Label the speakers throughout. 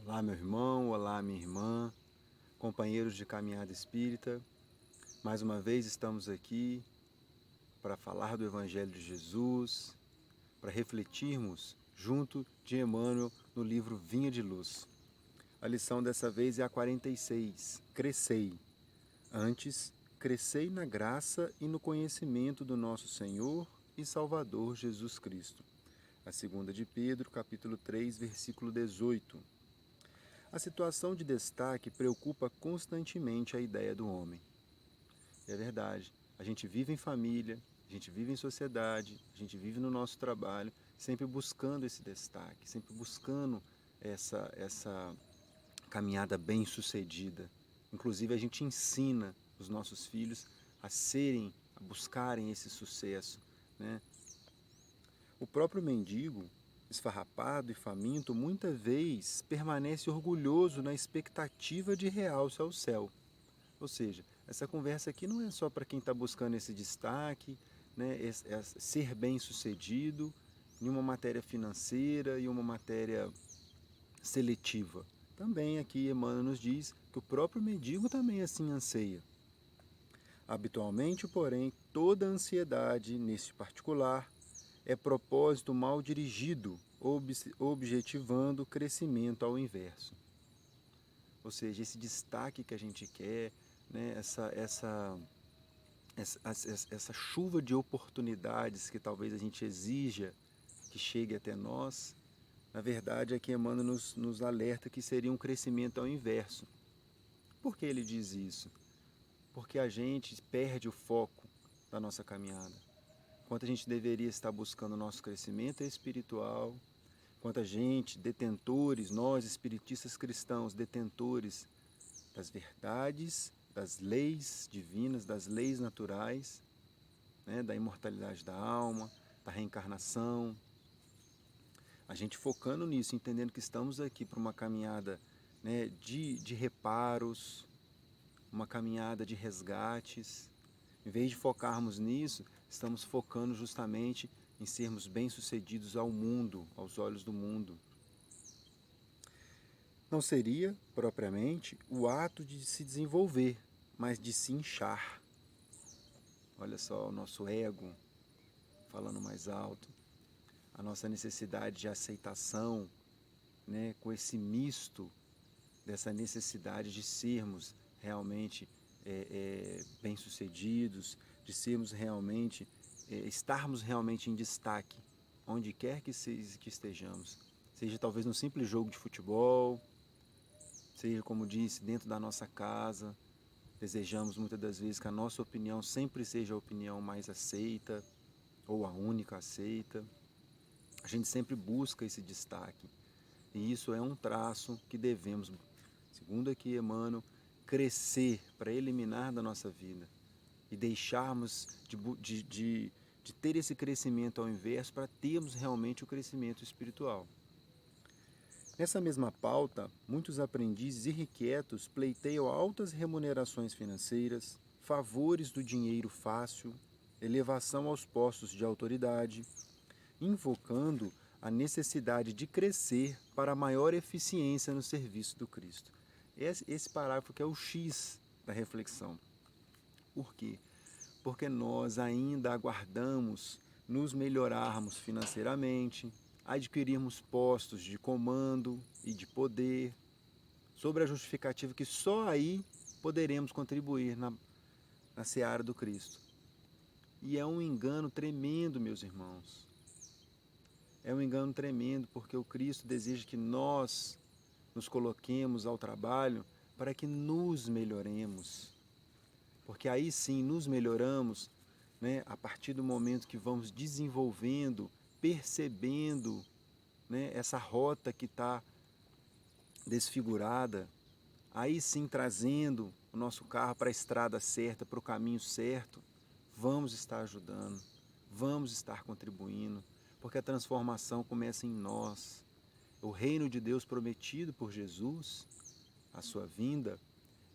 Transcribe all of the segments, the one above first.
Speaker 1: Olá, meu irmão, olá, minha irmã, companheiros de caminhada espírita. Mais uma vez estamos aqui para falar do Evangelho de Jesus, para refletirmos junto de Emmanuel no livro Vinha de Luz. A lição dessa vez é a 46, Crescei. Antes, crescei na graça e no conhecimento do nosso Senhor e Salvador Jesus Cristo. A segunda de Pedro, capítulo 3, versículo 18. A situação de destaque preocupa constantemente a ideia do homem. É verdade, a gente vive em família, a gente vive em sociedade, a gente vive no nosso trabalho, sempre buscando esse destaque, sempre buscando essa caminhada bem-sucedida. Inclusive a gente ensina os nossos filhos a buscarem esse sucesso, né? O próprio mendigo, esfarrapado e faminto, muitas vezes permanece orgulhoso na expectativa de realce ao céu. Ou seja, essa conversa aqui não é só para quem está buscando esse destaque, né, ser bem-sucedido em uma matéria financeira e uma matéria seletiva. Também aqui Emmanuel nos diz que o próprio mendigo também assim anseia. Habitualmente, porém, toda ansiedade, nesse particular, é propósito mal dirigido, objetivando o crescimento ao inverso. Ou seja, esse destaque que a gente quer, né, essa chuva de oportunidades que talvez a gente exija que chegue até nós, na verdade aqui Emmanuel nos alerta que seria um crescimento ao inverso. Por que ele diz isso? Porque a gente perde o foco da nossa caminhada. Enquanto a gente deveria estar buscando o nosso crescimento espiritual, enquanto a gente, detentores, nós espiritistas cristãos, detentores das verdades, das leis divinas, das leis naturais, né, da imortalidade da alma, da reencarnação, a gente focando nisso, entendendo que estamos aqui para uma caminhada, né, de reparos, uma caminhada de resgates. Em vez de focarmos nisso, estamos focando justamente em sermos bem-sucedidos ao mundo, aos olhos do mundo. Não seria, propriamente, o ato de se desenvolver, mas de se inchar. Olha só o nosso ego falando mais alto, a nossa necessidade de aceitação, né, com esse misto dessa necessidade de sermos realmente bem-sucedidos, de sermos realmente, estarmos realmente em destaque, onde quer que estejamos. Seja talvez num simples jogo de futebol, seja, como disse, dentro da nossa casa. Desejamos muitas das vezes que a nossa opinião sempre seja a opinião mais aceita, ou a única aceita. A gente sempre busca esse destaque. E isso é um traço que devemos, segundo aqui Emmanuel, crescer para eliminar da nossa vida e deixarmos de ter esse crescimento ao inverso para termos realmente o crescimento espiritual. Nessa mesma pauta, muitos aprendizes irrequietos pleiteiam altas remunerações financeiras, favores do dinheiro fácil, elevação aos postos de autoridade, invocando a necessidade de crescer para maior eficiência no serviço do Cristo. Esse parágrafo que é o X da reflexão. Por quê? Porque nós ainda aguardamos nos melhorarmos financeiramente, adquirirmos postos de comando e de poder, sobre a justificativa que só aí poderemos contribuir na seara do Cristo. E é um engano tremendo, meus irmãos. É um engano tremendo, porque o Cristo deseja que nós nos coloquemos ao trabalho para que nos melhoremos. Porque aí sim nos melhoramos, né, a partir do momento que vamos desenvolvendo, percebendo, né, essa rota que está desfigurada, aí sim trazendo o nosso carro para a estrada certa, para o caminho certo, vamos estar ajudando, vamos estar contribuindo, porque a transformação começa em nós. O reino de Deus prometido por Jesus, a sua vinda,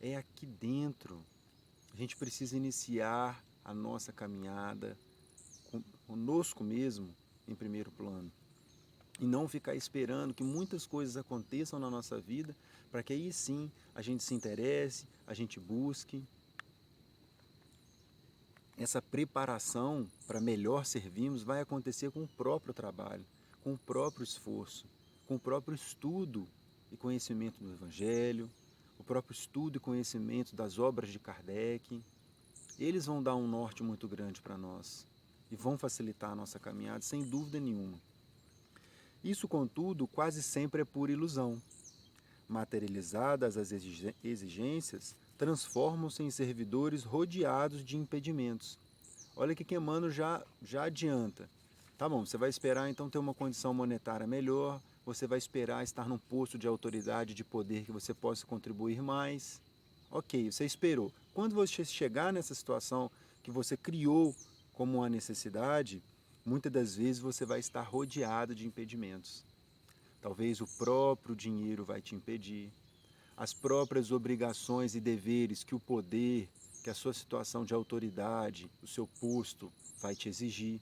Speaker 1: é aqui dentro. A gente precisa iniciar a nossa caminhada conosco mesmo em primeiro plano. E não ficar esperando que muitas coisas aconteçam na nossa vida, para que aí sim a gente se interesse, a gente busque. Essa preparação para melhor servirmos vai acontecer com o próprio trabalho, com o próprio esforço, com o próprio estudo e conhecimento do Evangelho, o próprio estudo e conhecimento das obras de Kardec. Eles vão dar um norte muito grande para nós e vão facilitar a nossa caminhada, sem dúvida nenhuma. Isso, contudo, quase sempre é pura ilusão. Materializadas as exigências, transformam-se em servidores rodeados de impedimentos. Olha que Emmanuel já adianta. Tá bom, você vai esperar então ter uma condição monetária melhor, você vai esperar estar num posto de autoridade, de poder que você possa contribuir mais. Ok, você esperou. Quando você chegar nessa situação que você criou como uma necessidade, muitas das vezes você vai estar rodeado de impedimentos. Talvez o próprio dinheiro vai te impedir, as próprias obrigações e deveres que o poder, que a sua situação de autoridade, o seu posto vai te exigir.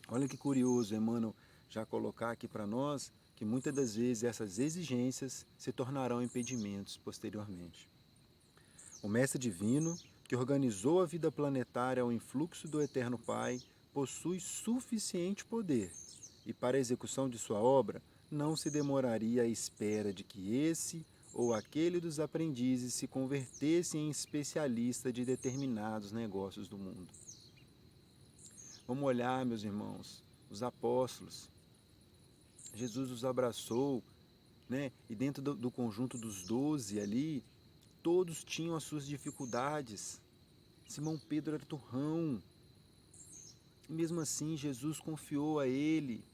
Speaker 1: Olha que curioso, Emmanuel, já colocar aqui para nós que muitas das vezes essas exigências se tornarão impedimentos posteriormente. O Mestre Divino, que organizou a vida planetária ao influxo do Eterno Pai, possui suficiente poder e para a execução de sua obra não se demoraria à espera de que esse ou aquele dos aprendizes se convertesse em especialista de determinados negócios do mundo. Vamos olhar, meus irmãos, os apóstolos. Jesus os abraçou, né? E dentro do conjunto dos 12 ali, todos tinham as suas dificuldades. Simão Pedro era turrão. E mesmo assim, Jesus confiou a ele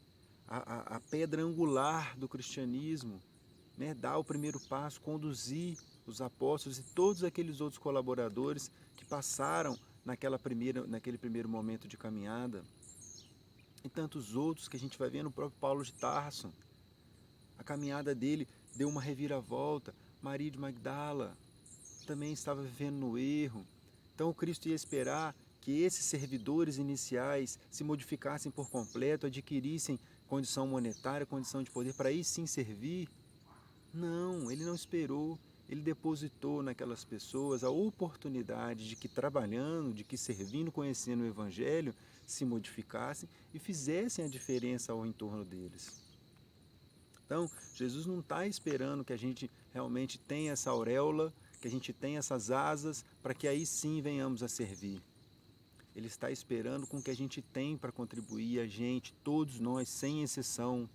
Speaker 1: a pedra angular do cristianismo, né? Dar o primeiro passo, conduzir os apóstolos e todos aqueles outros colaboradores que passaram naquele primeiro momento de caminhada. E tantos outros que a gente vai ver no próprio Paulo de Tarso. A caminhada dele deu uma reviravolta. Maria de Magdala também estava vivendo no erro. Então o Cristo ia esperar que esses servidores iniciais se modificassem por completo, adquirissem condição monetária, condição de poder, para aí sim servir. Não, ele não esperou. Ele depositou naquelas pessoas a oportunidade de que trabalhando, de que servindo, conhecendo o Evangelho, se modificassem e fizessem a diferença ao entorno deles. Então, Jesus não está esperando que a gente realmente tenha essa auréola, que a gente tenha essas asas, para que aí sim venhamos a servir. Ele está esperando com o que a gente tem para contribuir. A gente, todos nós, sem exceção,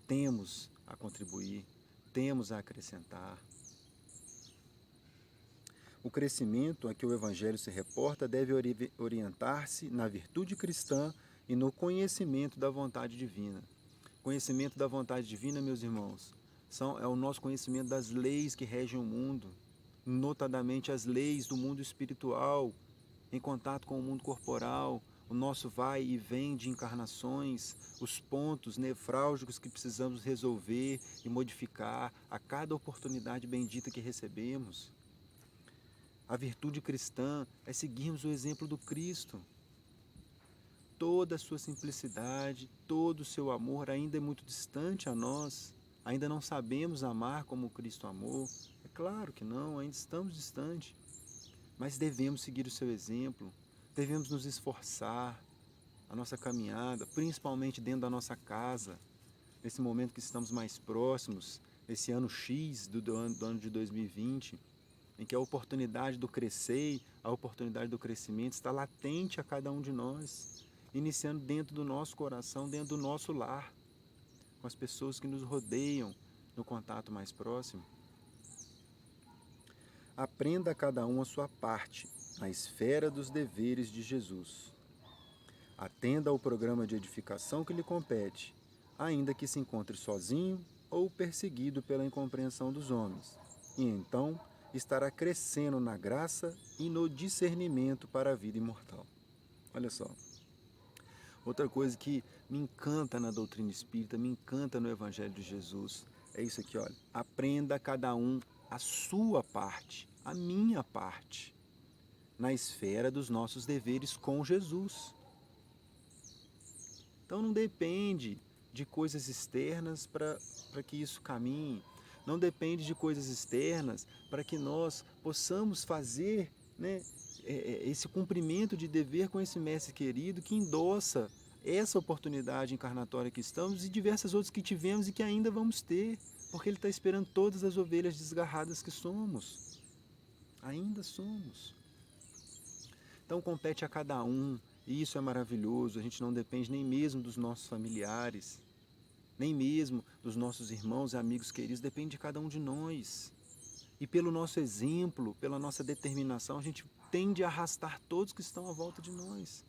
Speaker 1: temos a contribuir, temos a acrescentar. O crescimento a que o Evangelho se reporta deve orientar-se na virtude cristã e no conhecimento da vontade divina. Conhecimento da vontade divina, meus irmãos, é o nosso conhecimento das leis que regem o mundo, notadamente as leis do mundo espiritual, em contato com o mundo corporal, o nosso vai e vem de encarnações, os pontos nefrálgicos que precisamos resolver e modificar a cada oportunidade bendita que recebemos. A virtude cristã é seguirmos o exemplo do Cristo. Toda a sua simplicidade, todo o seu amor ainda é muito distante a nós. Ainda não sabemos amar como Cristo amou. É claro que não, ainda estamos distantes. Mas devemos seguir o seu exemplo, devemos nos esforçar, a nossa caminhada, principalmente dentro da nossa casa, nesse momento que estamos mais próximos, nesse ano X do ano de 2020, em que a oportunidade do crescer, a oportunidade do crescimento está latente a cada um de nós, iniciando dentro do nosso coração, dentro do nosso lar, com as pessoas que nos rodeiam, no contato mais próximo. Aprenda a cada um a sua parte, na esfera dos deveres de Jesus. Atenda ao programa de edificação que lhe compete, ainda que se encontre sozinho ou perseguido pela incompreensão dos homens, e então estará crescendo na graça e no discernimento para a vida imortal. Olha só. Outra coisa que me encanta na doutrina espírita, me encanta no Evangelho de Jesus, é isso aqui, olha. Aprenda cada um a sua parte, a minha parte, na esfera dos nossos deveres com Jesus. Então não depende de coisas externas para que isso caminhe. Não depende de coisas externas para que nós possamos fazer, né, esse cumprimento de dever com esse mestre querido que endossa essa oportunidade encarnatória que estamos e diversas outras que tivemos e que ainda vamos ter, porque ele está esperando todas as ovelhas desgarradas que somos. Ainda somos. Então compete a cada um, e isso é maravilhoso. A gente não depende nem mesmo dos nossos familiares, nem mesmo dos nossos irmãos e amigos queridos, depende de cada um de nós. E pelo nosso exemplo, pela nossa determinação, a gente tende a arrastar todos que estão à volta de nós.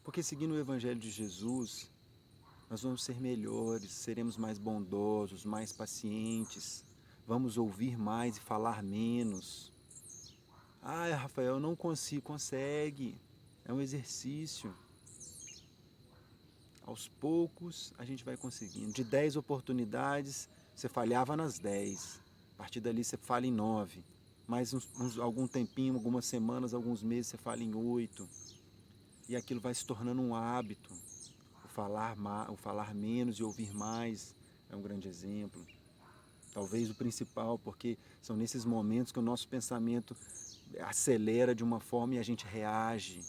Speaker 1: Porque seguindo o Evangelho de Jesus, nós vamos ser melhores, seremos mais bondosos, mais pacientes, vamos ouvir mais e falar menos. Ah, Rafael, eu não consigo. Consegue. É um exercício. Aos poucos a gente vai conseguindo. De 10 oportunidades, você falhava nas 10. A partir dali você falha em 9. Mais algum tempinho, algumas semanas, alguns meses, você fala em 8. E aquilo vai se tornando um hábito. O falar menos e ouvir mais é um grande exemplo. Talvez o principal, porque são nesses momentos que o nosso pensamento acelera de uma forma e a gente reage.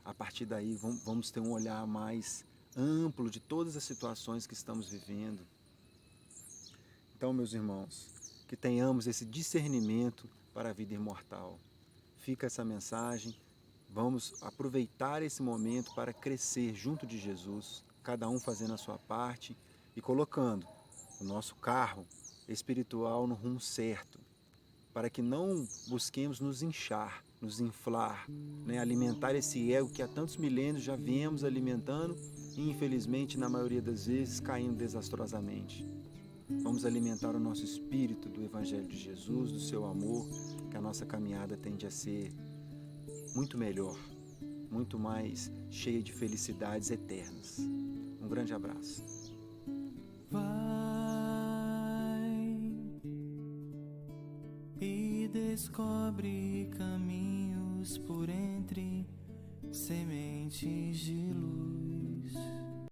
Speaker 1: A partir daí vamos ter um olhar mais amplo de todas as situações que estamos vivendo. Então, meus irmãos, que tenhamos esse discernimento para a vida imortal. Fica essa mensagem. Vamos aproveitar esse momento para crescer junto de Jesus, cada um fazendo a sua parte e colocando o nosso carro espiritual no rumo certo, para que não busquemos nos inchar, nos inflar, né? Alimentar esse ego que há tantos milênios já viemos alimentando e, infelizmente, na maioria das vezes, caindo desastrosamente. Vamos alimentar o nosso espírito do Evangelho de Jesus, do seu amor, que a nossa caminhada tende a ser muito melhor, muito mais cheia de felicidades eternas. Um grande abraço.
Speaker 2: E descobre caminhos por entre sementes de luz.